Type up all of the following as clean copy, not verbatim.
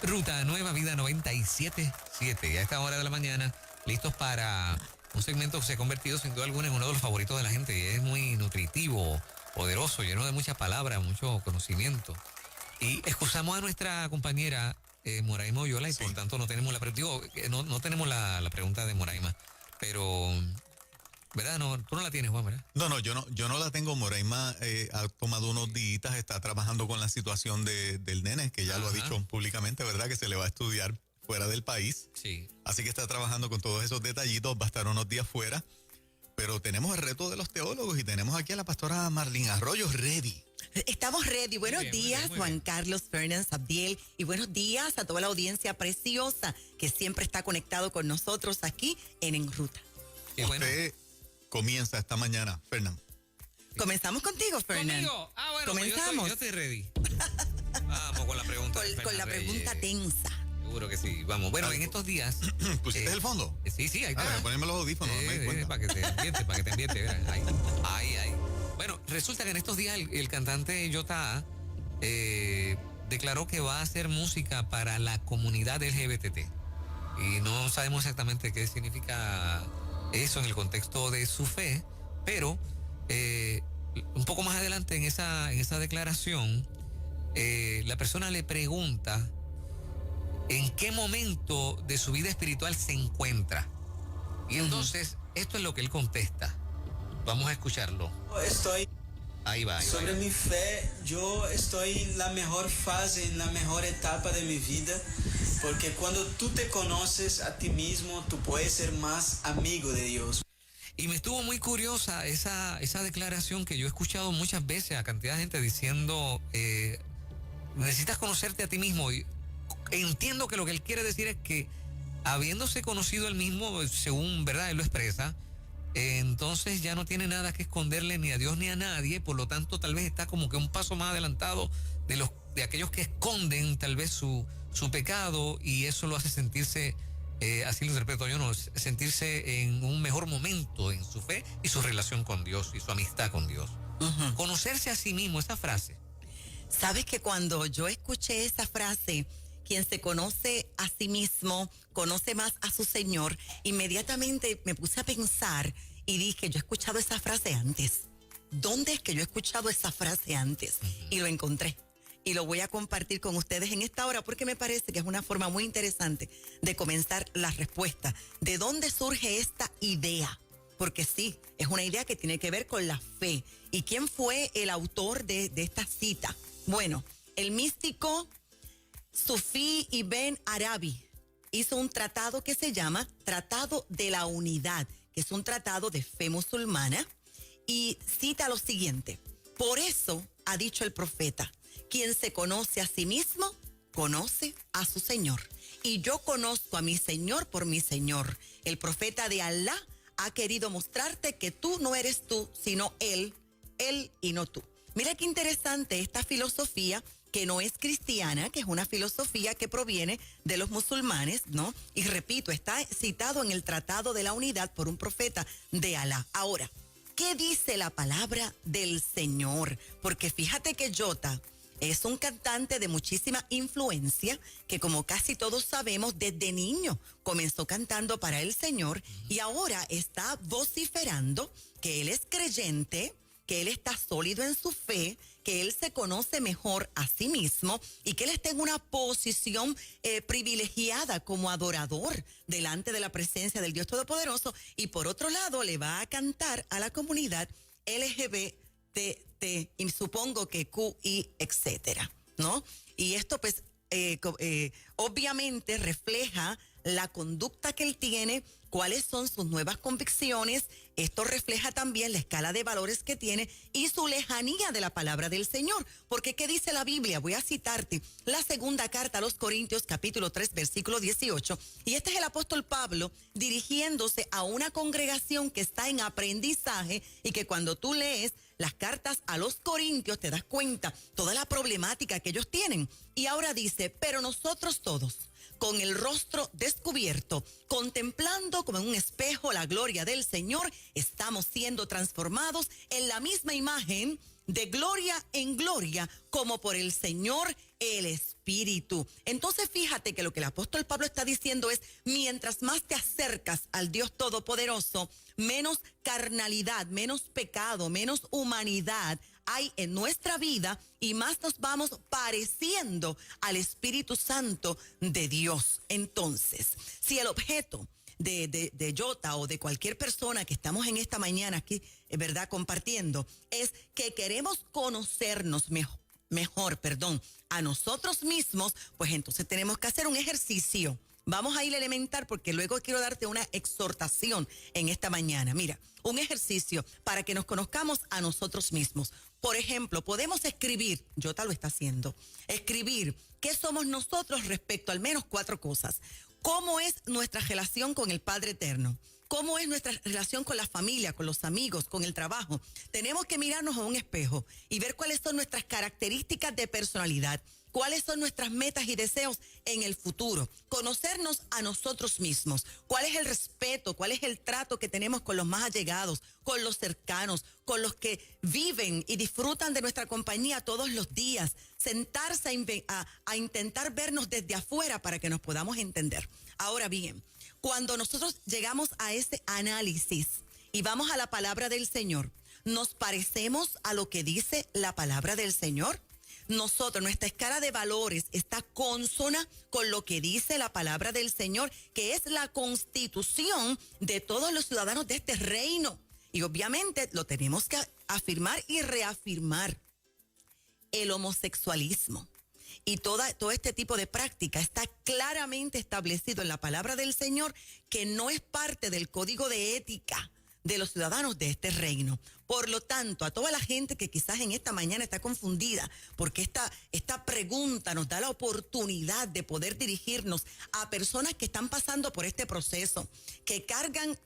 Ruta Nueva Vida 97.7. Y a esta hora de la mañana, listos para un segmento que se ha convertido sin duda alguna en uno de los favoritos de la gente. Es muy nutritivo, poderoso, lleno de muchas palabras, mucho conocimiento. Y excusamos a nuestra compañera Moraima Oyola y por tanto no tenemos no tenemos la pregunta de Moraima, pero ¿verdad? No, tú no la tienes, Juan, ¿verdad? No, yo no la tengo. Moraima ha tomado unos días, está trabajando con la situación del nene, que ya lo ha dicho públicamente, ¿verdad? Que se le va a estudiar fuera del país. Sí. Así que está trabajando con todos esos detallitos, va a estar unos días fuera. Pero tenemos el reto de los teólogos y tenemos aquí a la pastora Marlene Arroyo ready. Estamos ready. Buenos días, Juan Carlos Fernández Abdiel, y buenos días a toda la audiencia preciosa que siempre está conectado con nosotros aquí En Ruta. Usted comienza esta mañana, Fernán. Comenzamos contigo, Fernán. ¿Conmigo? Ah, bueno, comenzamos. Yo estoy ready. Vamos con la pregunta. Con la pregunta tensa. Seguro que sí. Vamos. Bueno, en estos días. ¿Pusiste el fondo? Sí, ahí está. Poneme los audífonos, no me di cuenta. Para que te ambiente. Ahí. Bueno, resulta que en estos días el cantante Yota declaró que va a hacer música para la comunidad LGBT. Y no sabemos exactamente qué significa eso en el contexto de su fe, pero un poco más adelante en esa declaración, la persona le pregunta en qué momento de su vida espiritual se encuentra. Y entonces, esto es lo que él contesta. Vamos a escucharlo. Ahí va. Sobre mi fe, yo estoy en la mejor fase, en la mejor etapa de mi vida, porque cuando tú te conoces a ti mismo, tú puedes ser más amigo de Dios. Y me estuvo muy curiosa esa declaración que yo he escuchado muchas veces a cantidad de gente diciendo, necesitas conocerte a ti mismo. Y entiendo que lo que él quiere decir es que, habiéndose conocido él mismo, según verdad él lo expresa, entonces ya no tiene nada que esconderle ni a Dios ni a nadie, por lo tanto tal vez está como que un paso más adelantado de aquellos que esconden tal vez su pecado, y eso lo hace sentirse, así lo interpreto yo, sentirse en un mejor momento en su fe y su relación con Dios y su amistad con Dios. Conocerse a sí mismo, esa frase. Sabes que cuando yo escuché esa frase, quien se conoce a sí mismo, conoce más a su Señor, inmediatamente me puse a pensar y dije, yo he escuchado esa frase antes. ¿Dónde es que yo he escuchado esa frase antes? Y lo encontré. Y lo voy a compartir con ustedes en esta hora porque me parece que es una forma muy interesante de comenzar la respuesta. ¿De dónde surge esta idea? Porque sí, es una idea que tiene que ver con la fe. ¿Y quién fue el autor de esta cita? Bueno, el místico Sufí Ibn Arabi hizo un tratado que se llama Tratado de la Unidad, que es un tratado de fe musulmana, y cita lo siguiente: por eso ha dicho el profeta, quien se conoce a sí mismo, conoce a su Señor. Y yo conozco a mi Señor por mi Señor. El profeta de Alá ha querido mostrarte que tú no eres tú, sino Él y no tú. Mira qué interesante esta filosofía, que no es cristiana, que es una filosofía que proviene de los musulmanes, ¿no? Y repito, está citado en el Tratado de la Unidad por un profeta de Alá. Ahora, ¿qué dice la palabra del Señor? Porque fíjate que Yota es un cantante de muchísima influencia, que como casi todos sabemos, desde niño comenzó cantando para el Señor y ahora está vociferando que él es creyente, que él está sólido en su fe, que él se conoce mejor a sí mismo y que él está en una posición privilegiada como adorador delante de la presencia del Dios Todopoderoso, y por otro lado le va a cantar a la comunidad LGBT, y supongo que QI, etcétera, ¿no? Y esto pues obviamente refleja la conducta que él tiene, cuáles son sus nuevas convicciones. Esto refleja también la escala de valores que tiene y su lejanía de la palabra del Señor. Porque ¿qué dice la Biblia? Voy a citarte la segunda carta a los Corintios, capítulo 3, versículo 18. Y este es el apóstol Pablo dirigiéndose a una congregación que está en aprendizaje, y que cuando tú lees las cartas a los Corintios te das cuenta toda la problemática que ellos tienen. Y ahora dice, pero nosotros todos, con el rostro descubierto, contemplando como en un espejo la gloria del Señor, estamos siendo transformados en la misma imagen, de gloria en gloria, como por el Señor el Espíritu espíritu. Entonces fíjate que lo que el apóstol Pablo está diciendo es, mientras más te acercas al Dios Todopoderoso, menos carnalidad, menos pecado, menos humanidad hay en nuestra vida y más nos vamos pareciendo al Espíritu Santo de Dios. Entonces, si el objeto de Yota o de cualquier persona que estamos en esta mañana aquí, ¿verdad?, compartiendo, es que queremos conocernos mejor, a nosotros mismos, pues entonces tenemos que hacer un ejercicio. Vamos a ir elemental porque luego quiero darte una exhortación en esta mañana. Mira, un ejercicio para que nos conozcamos a nosotros mismos. Por ejemplo, podemos escribir, Yota lo está haciendo, escribir qué somos nosotros respecto a al menos 4 cosas. ¿Cómo es nuestra relación con el Padre Eterno? ¿Cómo es nuestra relación con la familia, con los amigos, con el trabajo? Tenemos que mirarnos a un espejo y ver cuáles son nuestras características de personalidad, cuáles son nuestras metas y deseos en el futuro, conocernos a nosotros mismos, cuál es el respeto, cuál es el trato que tenemos con los más allegados, con los cercanos, con los que viven y disfrutan de nuestra compañía todos los días, sentarse a intentar vernos desde afuera para que nos podamos entender. Ahora bien, cuando nosotros llegamos a ese análisis y vamos a la palabra del Señor, ¿nos parecemos a lo que dice la palabra del Señor? Nosotros, nuestra escala de valores está consona con lo que dice la palabra del Señor, que es la constitución de todos los ciudadanos de este reino. Y obviamente lo tenemos que afirmar y reafirmar. El homosexualismo y todo este tipo de práctica está claramente establecido en la palabra del Señor, que no es parte del código de ética de los ciudadanos de este reino. Por lo tanto, a toda la gente que quizás en esta mañana está confundida, porque esta pregunta nos da la oportunidad de poder dirigirnos a personas que están pasando por este proceso, que cargan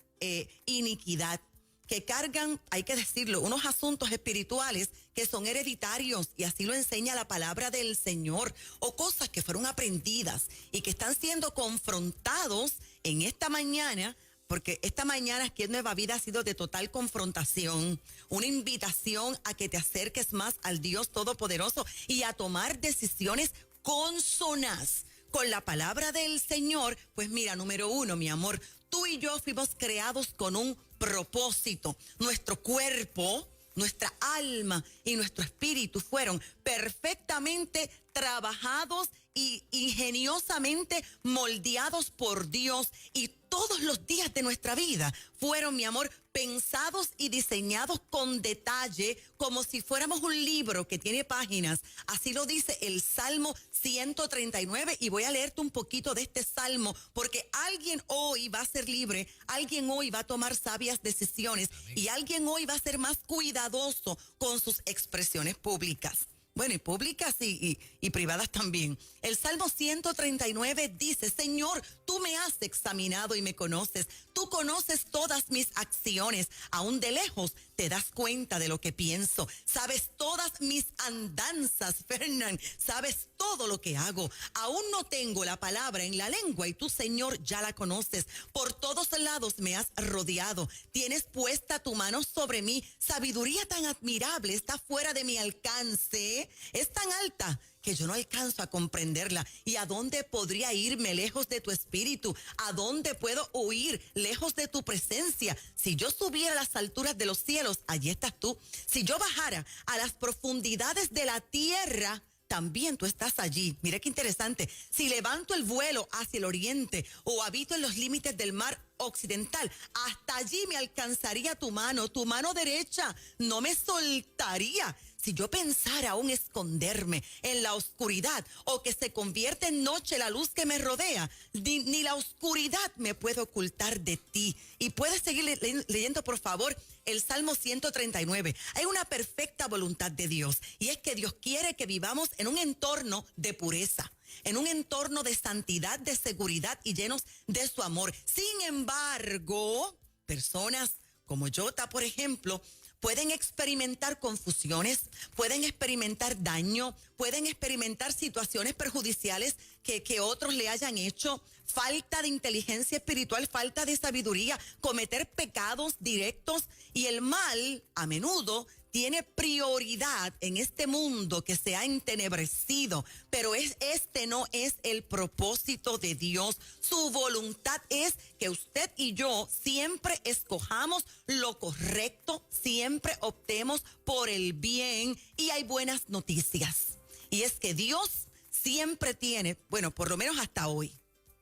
iniquidad, que cargan, hay que decirlo, unos asuntos espirituales que son hereditarios, y así lo enseña la palabra del Señor, o cosas que fueron aprendidas y que están siendo confrontados en esta mañana, porque esta mañana aquí en Nueva Vida ha sido de total confrontación, una invitación a que te acerques más al Dios Todopoderoso y a tomar decisiones consonas con la palabra del Señor. Pues mira, número 1, mi amor, tú y yo fuimos creados con un propósito. Nuestro cuerpo, nuestra alma y nuestro espíritu fueron perfectamente trabajados y ingeniosamente moldeados por Dios, y todos los días de nuestra vida fueron, mi amor, pensados y diseñados con detalle, como si fuéramos un libro que tiene páginas. Así lo dice el Salmo 139, y voy a leerte un poquito de este salmo, porque alguien hoy va a ser libre, alguien hoy va a tomar sabias decisiones. Amén. Y alguien hoy va a ser más cuidadoso con sus expresiones públicas. Bueno, y públicas y privadas también. El Salmo 139 dice: Señor, tú me has examinado y me conoces. Tú conoces todas mis acciones. Aún de lejos te das cuenta de lo que pienso. Sabes todas mis andanzas, Fernán. Sabes todo lo que hago. Aún no tengo la palabra en la lengua y tú, Señor, ya la conoces. Por todos lados me has rodeado. Tienes puesta tu mano sobre mí. Sabiduría tan admirable está fuera de mi alcance. Es tan alta que yo no alcanzo a comprenderla. ¿Y a dónde podría irme lejos de tu espíritu? ¿A dónde puedo huir lejos de tu presencia? Si yo subiera a las alturas de los cielos, allí estás tú. Si yo bajara a las profundidades de la tierra, también tú estás allí. Mira qué interesante. Si levanto el vuelo hacia el oriente o habito en los límites del mar occidental, hasta allí me alcanzaría tu mano derecha no me soltaría. Si yo pensara aún esconderme en la oscuridad, o que se convierte en noche la luz que me rodea, ni la oscuridad me puede ocultar de ti. Y puedes seguir leyendo, por favor, el Salmo 139. Hay una perfecta voluntad de Dios, y es que Dios quiere que vivamos en un entorno de pureza, en un entorno de santidad, de seguridad y llenos de su amor. Sin embargo, personas como Yota, por ejemplo, pueden experimentar confusiones, pueden experimentar daño, pueden experimentar situaciones perjudiciales que otros le hayan hecho, falta de inteligencia espiritual, falta de sabiduría, cometer pecados directos, y el mal a menudo tiene prioridad en este mundo que se ha entenebrecido, pero este no es el propósito de Dios. Su voluntad es que usted y yo siempre escojamos lo correcto, siempre optemos por el bien, y hay buenas noticias. Y es que Dios siempre tiene, bueno, por lo menos hasta hoy,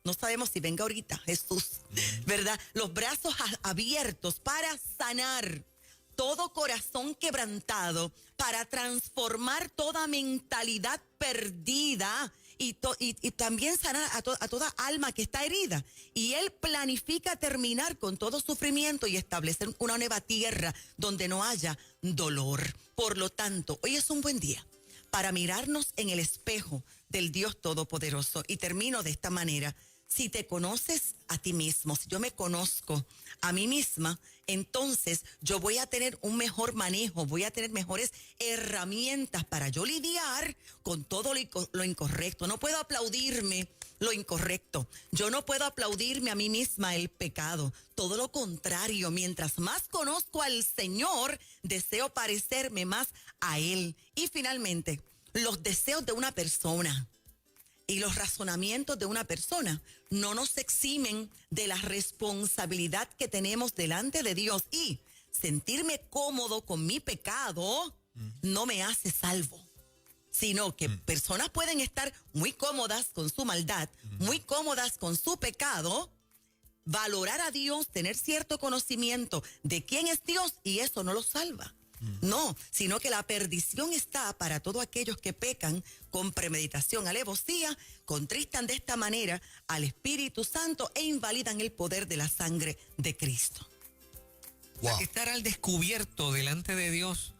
no sabemos si venga ahorita Jesús, ¿verdad? Los brazos abiertos para sanar todo corazón quebrantado, para transformar toda mentalidad perdida y también sanar a toda alma que está herida. Y Él planifica terminar con todo sufrimiento y establecer una nueva tierra donde no haya dolor. Por lo tanto, hoy es un buen día para mirarnos en el espejo del Dios Todopoderoso. Y termino de esta manera. Si te conoces a ti mismo, si yo me conozco a mí misma, entonces yo voy a tener un mejor manejo, voy a tener mejores herramientas para yo lidiar con todo lo incorrecto. No puedo aplaudirme lo incorrecto. Yo no puedo aplaudirme a mí misma el pecado. Todo lo contrario, mientras más conozco al Señor, deseo parecerme más a Él. Y finalmente, los deseos de una persona y los razonamientos de una persona no nos eximen de la responsabilidad que tenemos delante de Dios. Y sentirme cómodo con mi pecado no me hace salvo, sino que personas pueden estar muy cómodas con su maldad, muy cómodas con su pecado, valorar a Dios, tener cierto conocimiento de quién es Dios, y eso no los salva. No, sino que la perdición está para todos aquellos que pecan con premeditación, alevosía, contristan de esta manera al Espíritu Santo e invalidan el poder de la sangre de Cristo. Wow. Estar al descubierto delante de Dios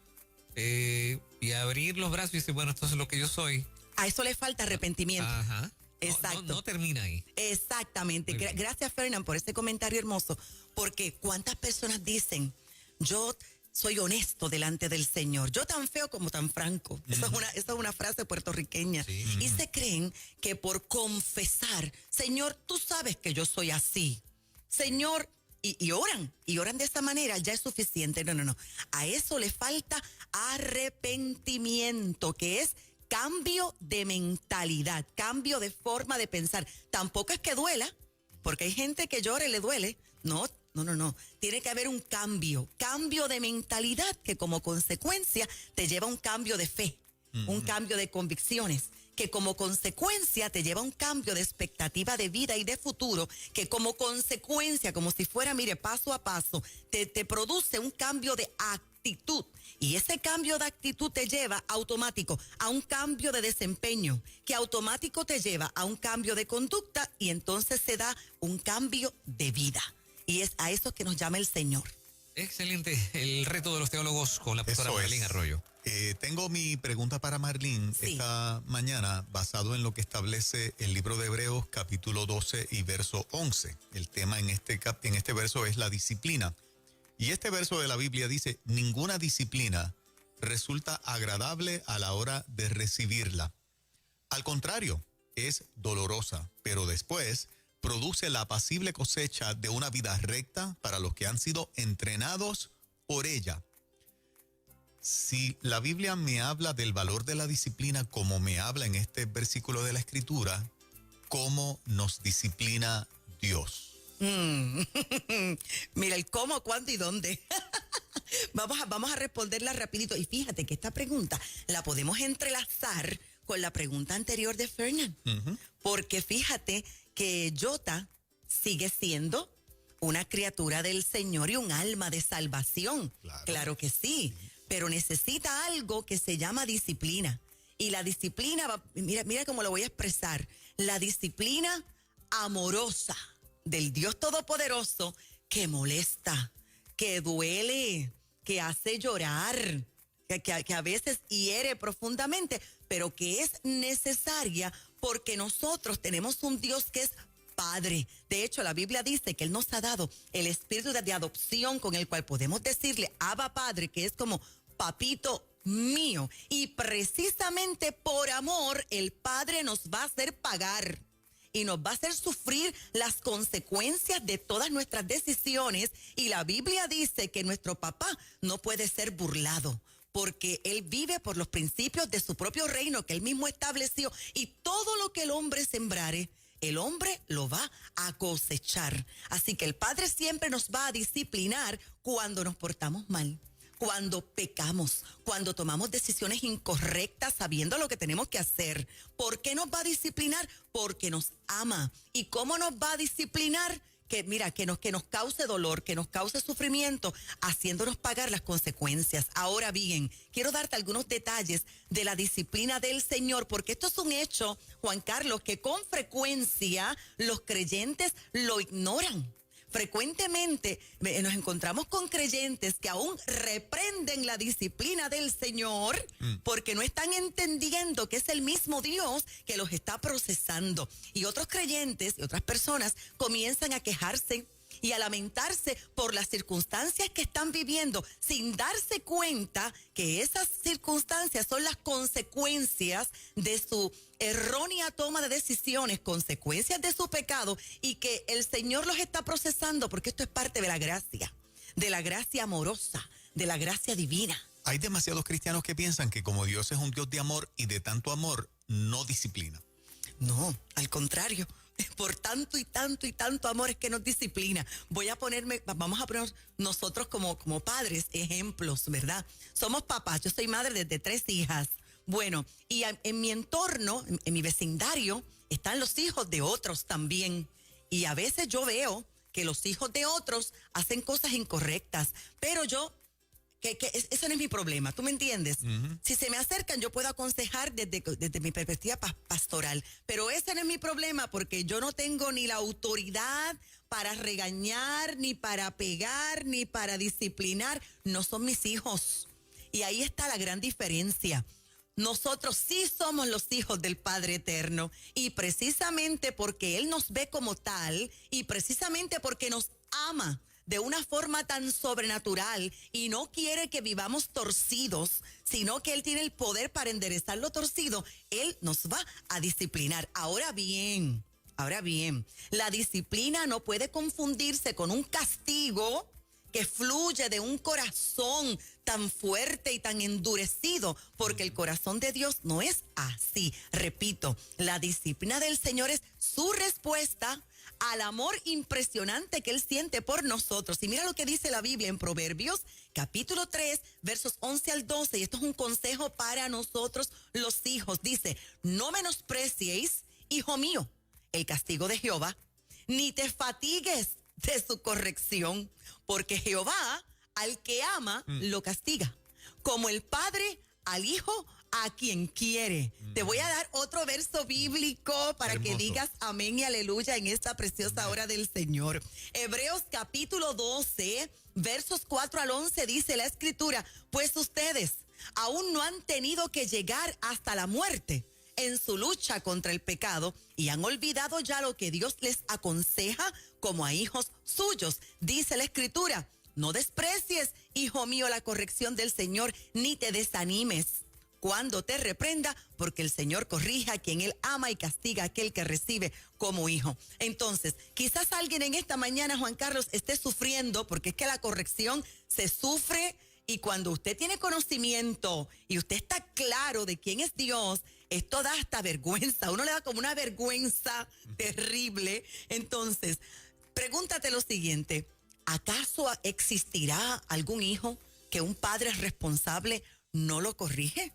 y abrir los brazos y decir, bueno, esto es lo que yo soy. A eso le falta arrepentimiento. Ajá. Exacto. No termina ahí. Exactamente. Gracias, Fernán, por ese comentario hermoso. Porque ¿cuántas personas dicen, yo soy honesto delante del Señor, yo tan feo como tan franco? Esa es una frase puertorriqueña. Sí. Y se creen que por confesar, Señor, tú sabes que yo soy así, Señor, y oran de esa manera, ya es suficiente. No. A eso le falta arrepentimiento, que es cambio de mentalidad, cambio de forma de pensar. Tampoco es que duela, porque hay gente que llora y le duele. No. Tiene que haber un cambio de mentalidad que como consecuencia te lleva a un cambio de fe, un cambio de convicciones, que como consecuencia te lleva a un cambio de expectativa de vida y de futuro, que como consecuencia, como si fuera, mire, paso a paso, te produce un cambio de actitud. Y ese cambio de actitud te lleva automático a un cambio de desempeño, que automático te lleva a un cambio de conducta, y entonces se da un cambio de vida. Y es a eso que nos llama el Señor. Excelente. El reto de los teólogos con la pastora Marlene Arroyo. Tengo mi pregunta para Marlene esta mañana, basado en lo que establece el libro de Hebreos, capítulo 12 y verso 11. El tema en este verso es la disciplina. Y este verso de la Biblia dice, ninguna disciplina resulta agradable a la hora de recibirla. Al contrario, es dolorosa, pero después produce la apacible cosecha de una vida recta para los que han sido entrenados por ella. Si la Biblia me habla del valor de la disciplina como me habla en este versículo de la Escritura, ¿cómo nos disciplina Dios? Mira, el cómo, cuándo y dónde. Vamos a responderla rapidito. Y fíjate que esta pregunta la podemos entrelazar con la pregunta anterior de Fernán. Porque fíjate que Jota sigue siendo una criatura del Señor y un alma de salvación. Claro que sí, pero necesita algo que se llama disciplina. Y la disciplina, mira cómo lo voy a expresar, la disciplina amorosa del Dios Todopoderoso, que molesta, que duele, que hace llorar, que a veces hiere profundamente, pero que es necesaria porque nosotros tenemos un Dios que es Padre. De hecho, la Biblia dice que Él nos ha dado el espíritu de adopción con el cual podemos decirle Abba Padre, que es como papito mío. Y precisamente por amor, el Padre nos va a hacer pagar y nos va a hacer sufrir las consecuencias de todas nuestras decisiones. Y la Biblia dice que nuestro papá no puede ser burlado, porque Él vive por los principios de su propio reino que Él mismo estableció, y todo lo que el hombre sembrare, el hombre lo va a cosechar. Así que el Padre siempre nos va a disciplinar cuando nos portamos mal, cuando pecamos, cuando tomamos decisiones incorrectas sabiendo lo que tenemos que hacer. ¿Por qué nos va a disciplinar? Porque nos ama. ¿Y cómo nos va a disciplinar? Que mira, que nos cause dolor, que nos cause sufrimiento, haciéndonos pagar las consecuencias. Ahora bien, quiero darte algunos detalles de la disciplina del Señor, porque esto es un hecho, Juan Carlos, que con frecuencia los creyentes lo ignoran. Frecuentemente nos encontramos con creyentes que aún reprenden la disciplina del Señor porque no están entendiendo que es el mismo Dios que los está procesando. Y otros creyentes y otras personas comienzan a quejarse y a lamentarse por las circunstancias que están viviendo, sin darse cuenta que esas circunstancias son las consecuencias de su errónea toma de decisiones, consecuencias de su pecado, y que el Señor los está procesando porque esto es parte de la gracia amorosa, de la gracia divina. Hay demasiados cristianos que piensan que como Dios es un Dios de amor y de tanto amor, no disciplina. No, al contrario. Por tanto y tanto y tanto amor es que nos disciplina. Vamos a poner nosotros como padres ejemplos, ¿verdad? Somos papás, yo soy madre de 3 hijas. Bueno, y en mi entorno, en mi vecindario, están los hijos de otros también. Y a veces yo veo que los hijos de otros hacen cosas incorrectas, pero eso no es mi problema, ¿tú me entiendes? Uh-huh. Si se me acercan, yo puedo aconsejar desde mi perspectiva pastoral, pero ese no es mi problema, porque yo no tengo ni la autoridad para regañar, ni para pegar, ni para disciplinar. No son mis hijos. Y ahí está la gran diferencia. Nosotros sí somos los hijos del Padre Eterno, y precisamente porque Él nos ve como tal, y precisamente porque nos ama de una forma tan sobrenatural y no quiere que vivamos torcidos, sino que Él tiene el poder para enderezar lo torcido, Él nos va a disciplinar. Ahora bien, la disciplina no puede confundirse con un castigo que fluye de un corazón tan fuerte y tan endurecido, porque el corazón de Dios no es así. Repito, la disciplina del Señor es su respuesta al amor impresionante que Él siente por nosotros. Y mira lo que dice la Biblia en Proverbios, capítulo 3, versos 11 al 12, y esto es un consejo para nosotros los hijos. Dice: no menosprecies, hijo mío, el castigo de Jehová, ni te fatigues de su corrección, porque Jehová al que ama lo castiga, como el padre al hijo a quien quiere. Te voy a dar otro verso bíblico para que digas amén y aleluya en esta preciosa hora del Señor. Hebreos capítulo 12, versos 4 al 11, dice la Escritura: pues ustedes aún no han tenido que llegar hasta la muerte en su lucha contra el pecado, y han olvidado ya lo que Dios les aconseja como a hijos suyos. Dice la Escritura: no desprecies, hijo mío, la corrección del Señor, ni te desanimes cuando te reprenda, porque el Señor corrige a quien Él ama y castiga a aquel que recibe como hijo. Entonces, quizás alguien en esta mañana, Juan Carlos, esté sufriendo, porque es que la corrección se sufre, y cuando usted tiene conocimiento y usted está claro de quién es Dios, esto da hasta vergüenza. Uno le da como una vergüenza terrible. Entonces, pregúntate lo siguiente: ¿acaso existirá algún hijo que un padre responsable no lo corrige?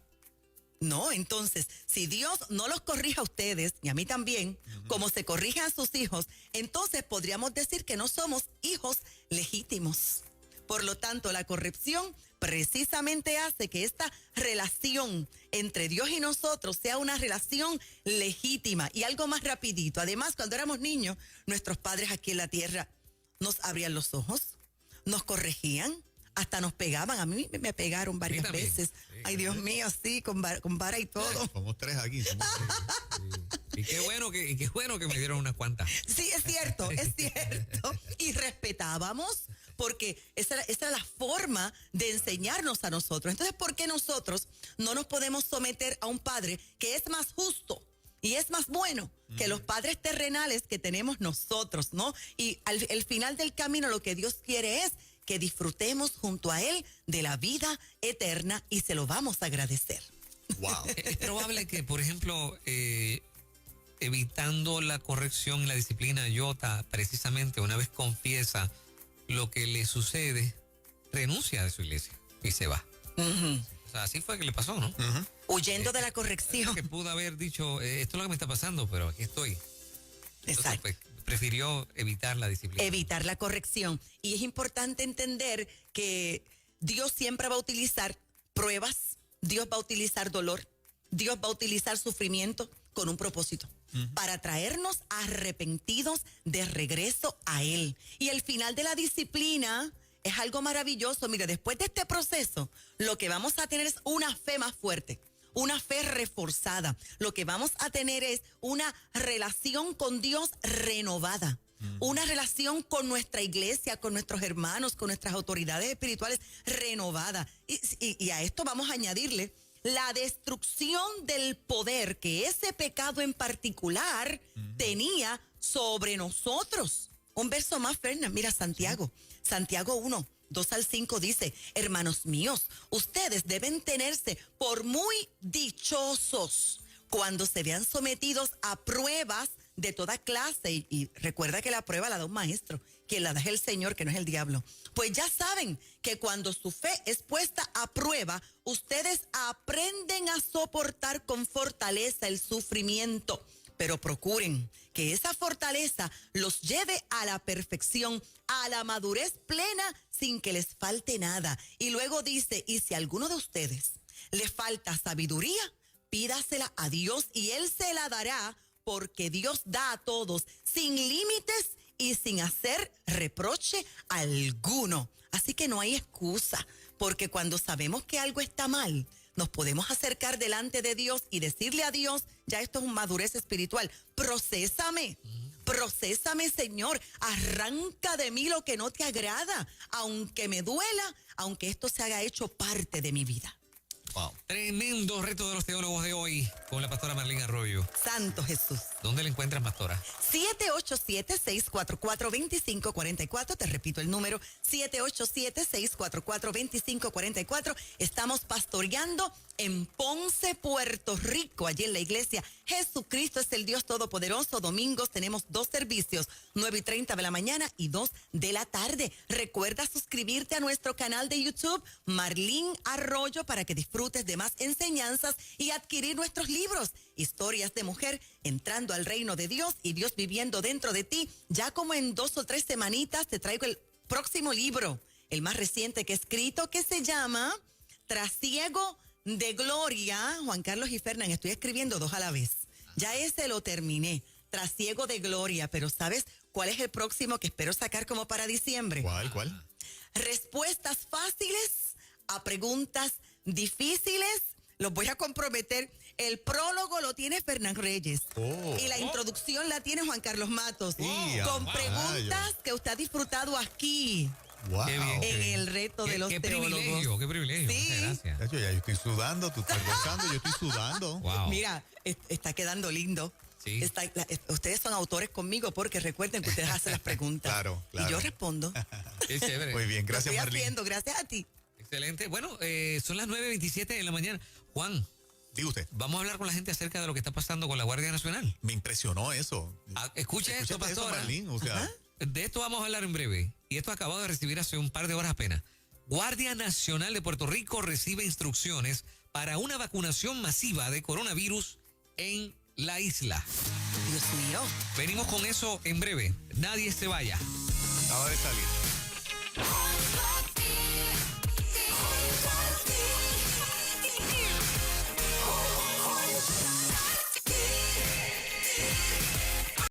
No, entonces, si Dios no los corrige a ustedes, y a mí también, como se corrigen a sus hijos, entonces podríamos decir que no somos hijos legítimos. Por lo tanto, la corrección precisamente hace que esta relación entre Dios y nosotros sea una relación legítima. Y algo más rapidito: además, cuando éramos niños, nuestros padres aquí en la tierra nos abrían los ojos, nos corregían, hasta nos pegaban. A mí me pegaron varias veces. Sí, ay, Dios mío, sí, con vara y todo. Somos 3 aquí. Sí. Y qué bueno que me dieron unas cuantas. Sí, es cierto. Y respetábamos, porque esa era la forma de enseñarnos a nosotros. Entonces, ¿por qué nosotros no nos podemos someter a un padre que es más justo y es más bueno que los padres terrenales que tenemos nosotros, ¿no? Y al final del camino, lo que Dios quiere es que disfrutemos junto a Él de la vida eterna y se lo vamos a agradecer. Wow. Es probable que, por ejemplo, evitando la corrección y la disciplina, Yota, precisamente una vez confiesa lo que le sucede, renuncia de su iglesia y se va. O sea, así fue que le pasó, ¿no? Huyendo de la corrección. Que pudo haber dicho, esto es lo que me está pasando, pero aquí estoy. Entonces, Exacto. pues, prefirió evitar la disciplina. Evitar la corrección. Y es importante entender que Dios siempre va a utilizar pruebas, Dios va a utilizar dolor, Dios va a utilizar sufrimiento con un propósito, para traernos arrepentidos de regreso a Él. Y el final de la disciplina es algo maravilloso. Mire, después de este proceso, lo que vamos a tener es una fe más fuerte, una fe reforzada. Lo que vamos a tener es una relación con Dios renovada. Una relación con nuestra iglesia, con nuestros hermanos, con nuestras autoridades espirituales renovada. Y a esto vamos a añadirle la destrucción del poder que ese pecado en particular tenía sobre nosotros. Un verso más, Fernan, mira Santiago. Santiago 1, 2 al 5 dice, hermanos míos, ustedes deben tenerse por muy dichosos cuando se vean sometidos a pruebas de toda clase. Y recuerda que la prueba la da un maestro, quien la da es el Señor, que no es el diablo. Pues ya saben que cuando su fe es puesta a prueba, ustedes aprenden a soportar con fortaleza el sufrimiento. Pero procuren que esa fortaleza los lleve a la perfección, a la madurez plena, sin que les falte nada. Y luego dice, y si a alguno de ustedes le falta sabiduría, pídasela a Dios y Él se la dará, porque Dios da a todos sin límites y sin hacer reproche alguno. Así que no hay excusa, porque cuando sabemos que algo está mal, nos podemos acercar delante de Dios y decirle a Dios, ya esto es una madurez espiritual, procésame, Señor, arranca de mí lo que no te agrada, aunque me duela, aunque esto se haya hecho parte de mi vida. Wow. Tremendo reto de los teólogos de hoy con la pastora Marlene Arroyo. Santo Jesús. ¿Dónde la encuentras, pastora? 787-644-2544. Te repito el número, 787-644-2544. Estamos pastoreando en Ponce, Puerto Rico, allí en la iglesia Jesucristo es el Dios Todopoderoso. Domingos tenemos 2 servicios, 9:30 de la mañana y 2 de la tarde. Recuerda suscribirte a nuestro canal de YouTube, Marlene Arroyo, para que disfrutes de más enseñanzas y adquirir nuestros libros, Historias de Mujer, Entrando al Reino de Dios y Dios Viviendo Dentro de Ti. Ya como en 2 o 3 semanitas te traigo el próximo libro, el más reciente que he escrito, que se llama Trasiego de Gloria. Juan Carlos y Fernan, estoy escribiendo 2 a la vez. Ya ese lo terminé, Trasiego de Gloria, pero ¿sabes cuál es el próximo que espero sacar como para diciembre? ¿Cuál? Respuestas fáciles a preguntas difíciles. Los voy a comprometer. El prólogo lo tiene Fernán Reyes. Y la introducción la tiene Juan Carlos Matos. Con preguntas que usted ha disfrutado aquí. Wow. Qué bien. En el reto de los qué teólogos. Qué privilegio. Sí. Muchas gracias. Ya yo estoy sudando, tú estás gozando, yo estoy sudando. Wow. Mira, está quedando lindo. Sí. Ustedes son autores conmigo porque recuerden que ustedes hacen las preguntas. Claro. Y yo respondo. Qué chévere. Muy bien, gracias, Lo estoy Marlene. haciendo, gracias a ti. Excelente. Bueno, son las 9:27 de la mañana. Juan, Diga usted, vamos a hablar con la gente acerca de lo que está pasando con la Guardia Nacional. me impresionó eso. Escuche esto, ¿Escuchaste eso, pastora. Marlene? O sea, De esto vamos a hablar en breve. Y esto acabado de recibir hace un par de horas apenas. Guardia Nacional de Puerto Rico recibe instrucciones para una vacunación masiva de coronavirus en la isla. Dios mío. Venimos con eso en breve. Nadie se vaya. acaba de salir.